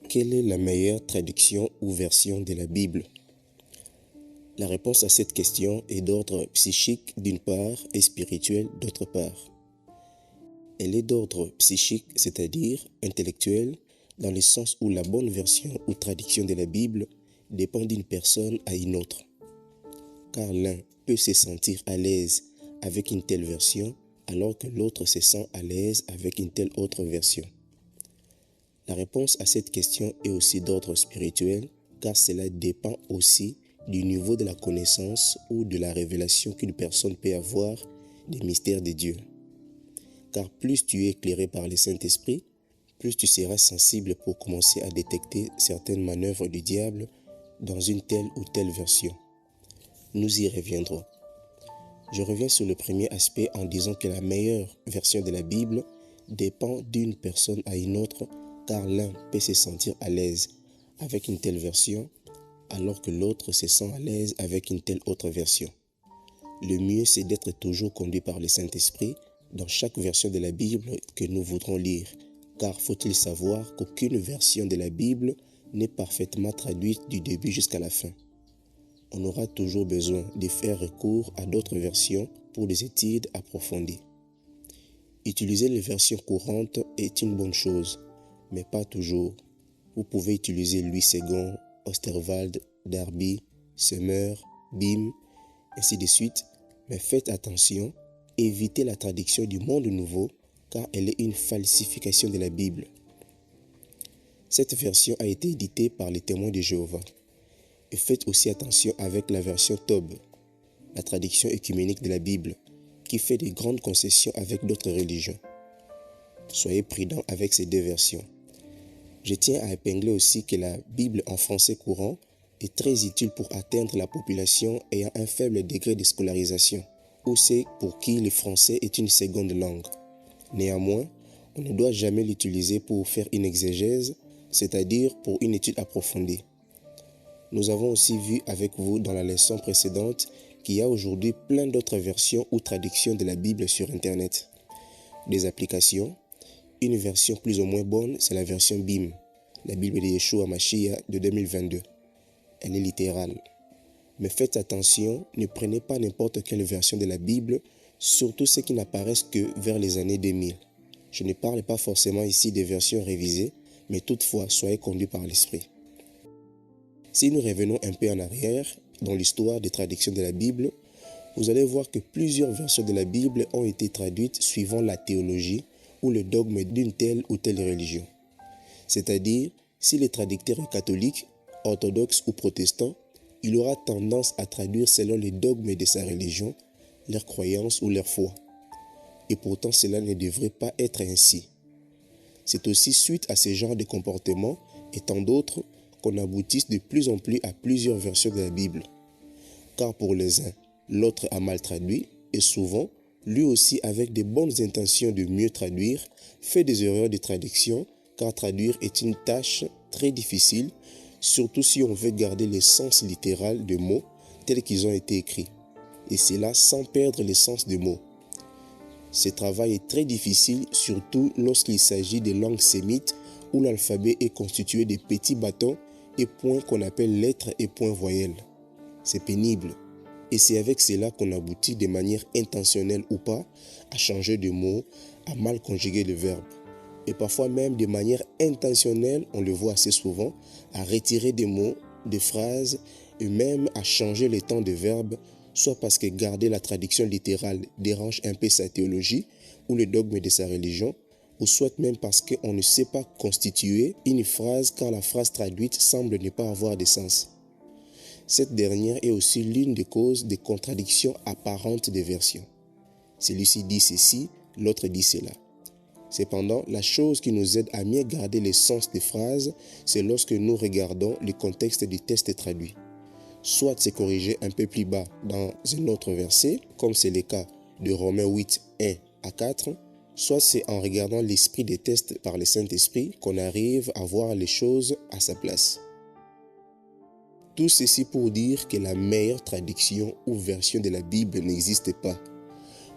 Quelle est la meilleure traduction ou version de la Bible? La réponse à cette question est d'ordre psychique d'une part et spirituel d'autre part. Elle est d'ordre psychique, c'est-à-dire intellectuel, dans le sens où la bonne version ou traduction de la Bible dépend d'une personne à une autre. Car l'un peut se sentir à l'aise avec une telle version, alors que l'autre se sent à l'aise avec une telle autre version. La réponse à cette question est aussi d'ordre spirituel, car cela dépend aussi du niveau de la connaissance ou de la révélation qu'une personne peut avoir des mystères de Dieu. Car plus tu es éclairé par le Saint-Esprit, plus tu seras sensible pour commencer à détecter certaines manœuvres du diable dans une telle ou telle version. Nous y reviendrons. Je reviens sur le premier aspect en disant que la meilleure version de la Bible dépend d'une personne à une autre, car l'un peut se sentir à l'aise avec une telle version, alors que l'autre se sent à l'aise avec une telle autre version. Le mieux, c'est d'être toujours conduit par le Saint-Esprit dans chaque version de la Bible que nous voudrons lire, car faut-il savoir qu'aucune version de la Bible n'est parfaitement traduite du début jusqu'à la fin. On aura toujours besoin de faire recours à d'autres versions pour des études approfondies. Utiliser les versions courantes est une bonne chose, mais pas toujours. Vous pouvez utiliser Louis II, Osterwald, Darby, Sommer, Bim, ainsi de suite, mais faites attention, évitez la traduction du Monde Nouveau, car elle est une falsification de la Bible. Cette version a été éditée par les témoins de Jéhovah. Et faites aussi attention avec la version Tob, la traduction œcuménique de la Bible, qui fait de grandes concessions avec d'autres religions. Soyez prudents avec ces deux versions. Je tiens à épingler aussi que la Bible en français courant est très utile pour atteindre la population ayant un faible degré de scolarisation, ou ceux pour qui le français est une seconde langue. Néanmoins, on ne doit jamais l'utiliser pour faire une exégèse, c'est-à-dire pour une étude approfondie. Nous avons aussi vu avec vous dans la leçon précédente qu'il y a aujourd'hui plein d'autres versions ou traductions de la Bible sur Internet. Des applications. Une version plus ou moins bonne, c'est la version BIM, la Bible de Yeshua Mashiach de 2022. Elle est littérale. Mais faites attention, ne prenez pas n'importe quelle version de la Bible, surtout ceux qui n'apparaissent que vers les années 2000. Je ne parle pas forcément ici des versions révisées, mais toutefois, soyez conduits par l'Esprit. Si nous revenons un peu en arrière, dans l'histoire des traductions de la Bible, vous allez voir que plusieurs versions de la Bible ont été traduites suivant la théologie ou le dogme d'une telle ou telle religion. C'est-à-dire, si le traducteur est catholique, orthodoxe ou protestant, il aura tendance à traduire selon les dogmes de sa religion, leurs croyances ou leur foi. Et pourtant, cela ne devrait pas être ainsi. C'est aussi suite à ce genre de comportement et tant d'autres qu'on aboutisse de plus en plus à plusieurs versions de la Bible. Car pour les uns, l'autre a mal traduit et souvent, lui aussi avec de bonnes intentions de mieux traduire, fait des erreurs de traduction, car traduire est une tâche très difficile, surtout si on veut garder le sens littéral des mots tels qu'ils ont été écrits, et cela sans perdre le sens des mots. Ce travail est très difficile, surtout lorsqu'il s'agit de langues sémites où l'alphabet est constitué de petits bâtons et points qu'on appelle lettres et points voyelles. C'est pénible. Et c'est avec cela qu'on aboutit de manière intentionnelle ou pas à changer de mot, à mal conjuguer le verbe. Et parfois même de manière intentionnelle, on le voit assez souvent, à retirer des mots, des phrases et même à changer le temps de verbe, soit parce que garder la traduction littérale dérange un peu sa théologie ou le dogme de sa religion, ou soit même parce qu'on ne sait pas constituer une phrase car la phrase traduite semble ne pas avoir de sens. Cette dernière est aussi l'une des causes des contradictions apparentes des versions. Celui-ci dit ceci, l'autre dit cela. Cependant, la chose qui nous aide à mieux garder le sens des phrases, c'est lorsque nous regardons le contexte du texte traduit. Soit c'est corrigé un peu plus bas dans un autre verset, comme c'est le cas de Romains 8, 1 à 4, soit c'est en regardant l'esprit des textes par le Saint-Esprit qu'on arrive à voir les choses à sa place. Tout ceci pour dire que la meilleure traduction ou version de la Bible n'existe pas,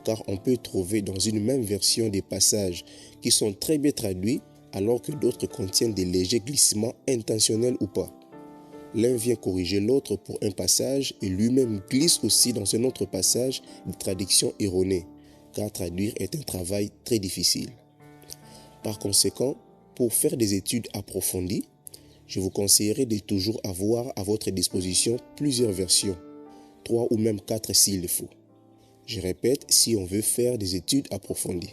car on peut trouver dans une même version des passages qui sont très bien traduits alors que d'autres contiennent des légers glissements intentionnels ou pas. L'un vient corriger l'autre pour un passage et lui-même glisse aussi dans un autre passage des traductions erronées, car traduire est un travail très difficile. Par conséquent, pour faire des études approfondies, je vous conseillerais de toujours avoir à votre disposition plusieurs versions, 3 ou même 4 s'il le faut. Je répète, si on veut faire des études approfondies.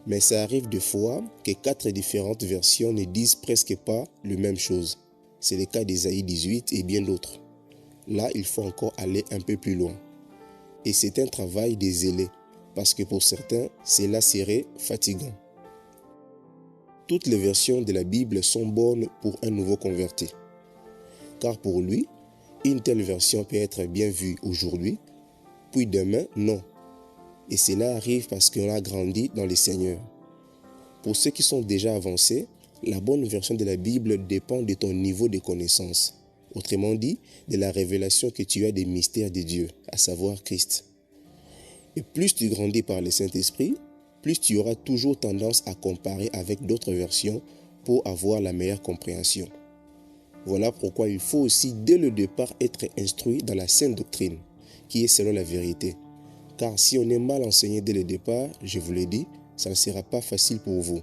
Mais ça arrive des fois que 4 différentes versions ne disent presque pas la même chose. C'est le cas d'Ésaïe 18 et bien d'autres. Là, il faut encore aller un peu plus loin. Et c'est un travail des zélés, parce que pour certains, cela serait fatigant. Toutes les versions de la Bible sont bonnes pour un nouveau converti. Car pour lui, une telle version peut être bien vue aujourd'hui, puis demain, non. Et cela arrive parce qu'on a grandi dans le Seigneur. Pour ceux qui sont déjà avancés, la bonne version de la Bible dépend de ton niveau de connaissance. Autrement dit, de la révélation que tu as des mystères de Dieu, à savoir Christ. Et plus tu grandis par le Saint-Esprit, plus tu auras toujours tendance à comparer avec d'autres versions pour avoir la meilleure compréhension. Voilà pourquoi il faut aussi dès le départ être instruit dans la sainte doctrine, qui est selon la vérité. Car si on est mal enseigné dès le départ, je vous l'ai dit, ça ne sera pas facile pour vous.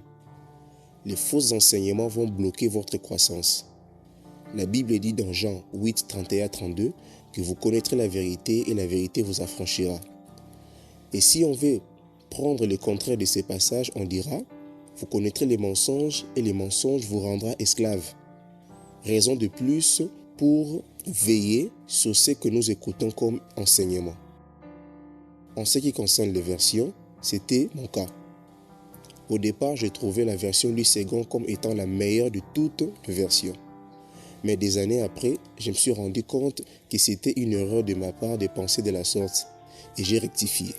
Les faux enseignements vont bloquer votre croissance. La Bible dit dans Jean 8, 31-32 que vous connaîtrez la vérité et la vérité vous affranchira. Et si on veut prendre le contraire de ces passages, on dira, vous connaîtrez les mensonges et les mensonges vous rendra esclaves. Raison de plus pour veiller sur ce que nous écoutons comme enseignement. En ce qui concerne les versions, c'était mon cas. Au départ, j'ai trouvé la version Louis II comme étant la meilleure de toutes les versions. Mais des années après, je me suis rendu compte que c'était une erreur de ma part de penser de la sorte et j'ai rectifié.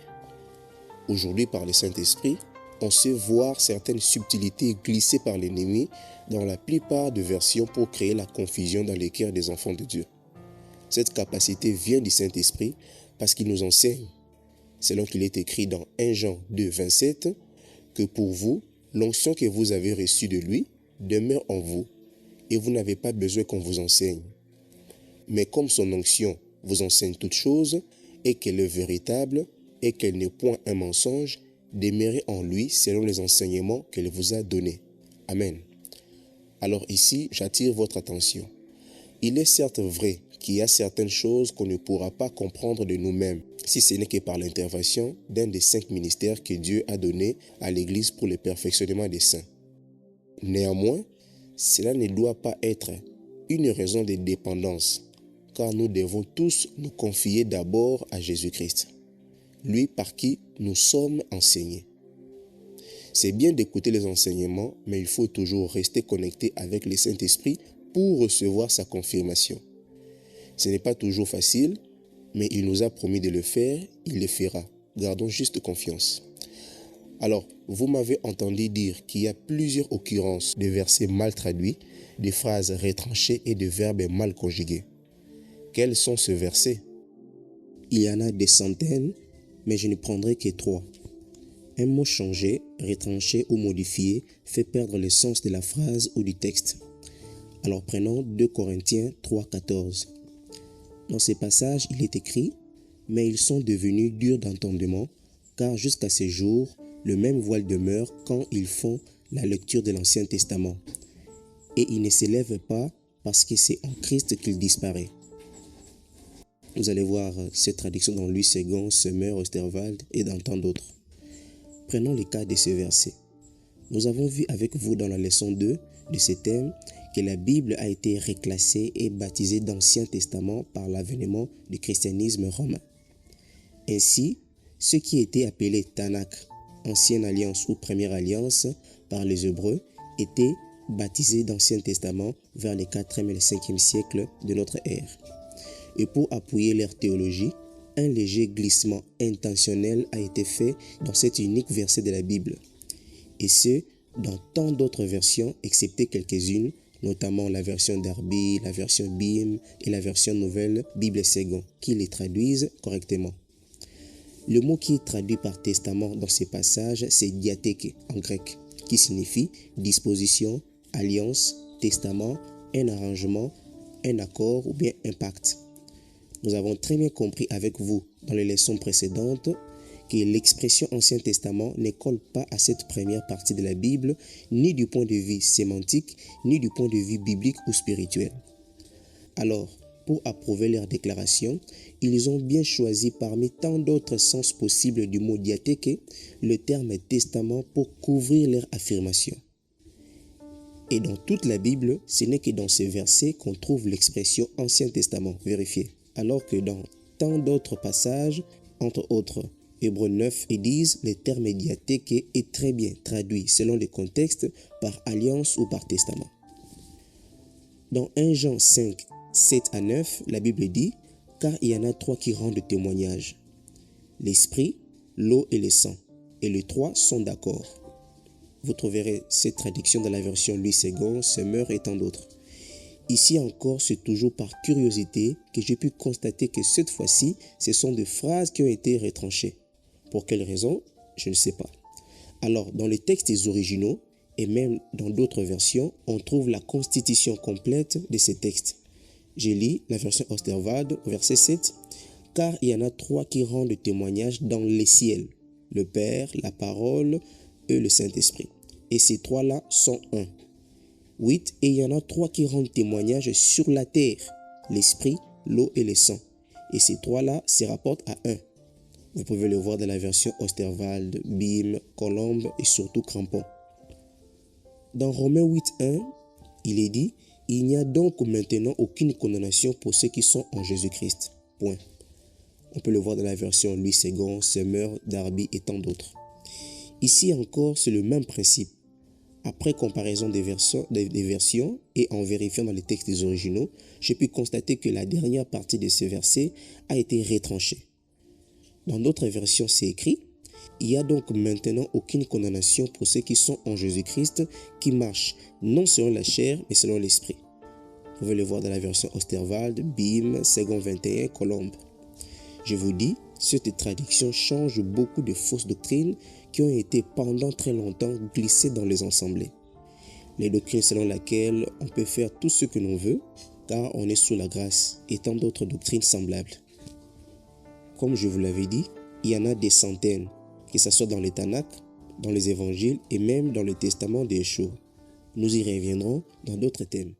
Aujourd'hui, par le Saint-Esprit, on sait voir certaines subtilités glissées par l'ennemi dans la plupart des versions pour créer la confusion dans les cœurs des enfants de Dieu. Cette capacité vient du Saint-Esprit parce qu'il nous enseigne, selon qu'il est écrit dans 1 Jean 2, 27, que pour vous, l'onction que vous avez reçue de lui demeure en vous et vous n'avez pas besoin qu'on vous enseigne. Mais comme son onction vous enseigne toutes choses et qu'elle est véritable et qu'elle n'est point un mensonge, demeurez en lui selon les enseignements qu'elle vous a donnés. Amen. Alors ici, j'attire votre attention. Il est certes vrai qu'il y a certaines choses qu'on ne pourra pas comprendre de nous-mêmes, si ce n'est que par l'intervention d'un des 5 ministères que Dieu a donnés à l'Église pour le perfectionnement des saints. Néanmoins, cela ne doit pas être une raison de dépendance, car nous devons tous nous confier d'abord à Jésus-Christ, lui par qui nous sommes enseignés. C'est bien d'écouter les enseignements, mais il faut toujours rester connecté avec le Saint-Esprit pour recevoir sa confirmation. Ce n'est pas toujours facile, mais il nous a promis de le faire, il le fera. Gardons juste confiance. Alors, vous m'avez entendu dire qu'il y a plusieurs occurrences de versets mal traduits, de phrases retranchées et de verbes mal conjugués. Quels sont ces versets? Il y en a des centaines, mais je ne prendrai que 3. Un mot changé, retranché ou modifié fait perdre le sens de la phrase ou du texte. Alors prenons 2 Corinthiens 3, 14. Dans ces passages, il est écrit « Mais ils sont devenus durs d'entendement, car jusqu'à ce jour, le même voile demeure quand ils font la lecture de l'Ancien Testament. Et il ne s'élève pas parce que c'est en Christ qu'il disparaît. » Vous allez voir cette traduction dans Louis II, Sommer, Osterwald et dans tant d'autres. Prenons le cas de ce verset. Nous avons vu avec vous dans la leçon 2 de ce thème que la Bible a été reclassée et baptisée d'Ancien Testament par l'avènement du christianisme romain. Ainsi, ce qui était appelé Tanakh, Ancienne Alliance ou Première Alliance par les Hébreux, était baptisé d'Ancien Testament vers les 4e et le 5e siècles de notre ère. Et pour appuyer leur théologie, un léger glissement intentionnel a été fait dans cet unique verset de la Bible. Et ce, dans tant d'autres versions, excepté quelques-unes, notamment la version Darby, la version BIM et la version nouvelle Bible Second, qui les traduisent correctement. Le mot qui est traduit par testament dans ces passages, c'est diatheke en grec, qui signifie disposition, alliance, testament, un arrangement, un accord ou bien un pacte. Nous avons très bien compris avec vous dans les leçons précédentes que l'expression Ancien Testament ne colle pas à cette première partie de la Bible, ni du point de vue sémantique, ni du point de vue biblique ou spirituel. Alors, pour approuver leur déclaration, ils ont bien choisi parmi tant d'autres sens possibles du mot diatheke, le terme testament pour couvrir leur affirmation. Et dans toute la Bible, ce n'est que dans ces versets qu'on trouve l'expression Ancien Testament, vérifiez. Alors que dans tant d'autres passages, entre autres Hébreux 9 et 10, le terme diatheke est très bien traduit selon les contextes par alliance ou par testament. Dans 1 Jean 5, 7 à 9, la Bible dit « Car il y en a trois qui rendent témoignage, l'esprit, l'eau et le sang, et les trois sont d'accord. » Vous trouverez cette traduction dans la version Louis II, Semeur et tant d'autres. Ici encore, c'est toujours par curiosité que j'ai pu constater que cette fois-ci, ce sont des phrases qui ont été retranchées. Pour quelle raison? Je ne sais pas. Alors, dans les textes originaux, et même dans d'autres versions, on trouve la constitution complète de ces textes. Je lis la version Osterwald, verset 7. « Car il y en a trois qui rendent témoignage dans les ciels, le Père, la parole et le Saint-Esprit. Et ces trois-là sont un. » 8. « Et il y en a trois qui rendent témoignage sur la terre, l'Esprit, l'eau et le sang. Et ces trois-là se rapportent à un. » Vous pouvez le voir dans la version Osterwald, Bim, Colombe et surtout Crampon. Dans Romains 8.1, il est dit « Il n'y a donc maintenant aucune condamnation pour ceux qui sont en Jésus-Christ. » Point. On peut le voir dans la version Louis II, Semeur, Darby et tant d'autres. Ici encore, c'est le même principe. Après comparaison des versions et en vérifiant dans les textes originaux, j'ai pu constater que la dernière partie de ce verset a été retranchée. Dans d'autres versions, c'est écrit « Il n'y a donc maintenant aucune condamnation pour ceux qui sont en Jésus-Christ, qui marchent non selon la chair, mais selon l'esprit. » Vous pouvez le voir dans la version Osterwald, Bim, Second 21, Colombe. Je vous dis, cette traduction change beaucoup de fausses doctrines qui ont été pendant très longtemps glissées dans les assemblées. Les doctrines selon lesquelles on peut faire tout ce que l'on veut, car on est sous la grâce, et tant d'autres doctrines semblables. Comme je vous l'avais dit, il y en a des centaines, que ce soit dans les Tanakh, dans les évangiles et même dans le testament de Yeshua. Nous y reviendrons dans d'autres thèmes.